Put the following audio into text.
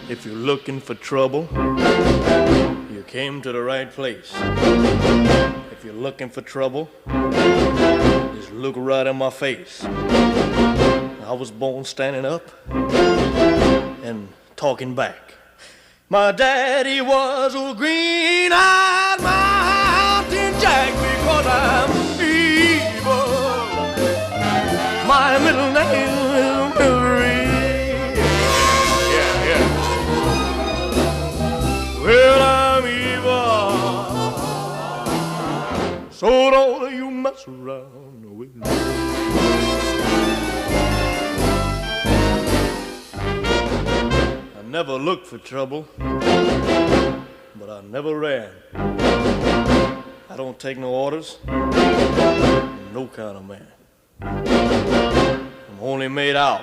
If you're looking for trouble, you came to the right place. If you're looking for trouble, just look right in my face. I was born standing up and talking back. My daddy was a green-eyed mountain jack because I'm evil. My middle name is Mary. Yeah. Well, I'm evil. So don't you mess around with me. I never looked for trouble, but I never ran. I don't take no orders, no kind of man. I'm only made out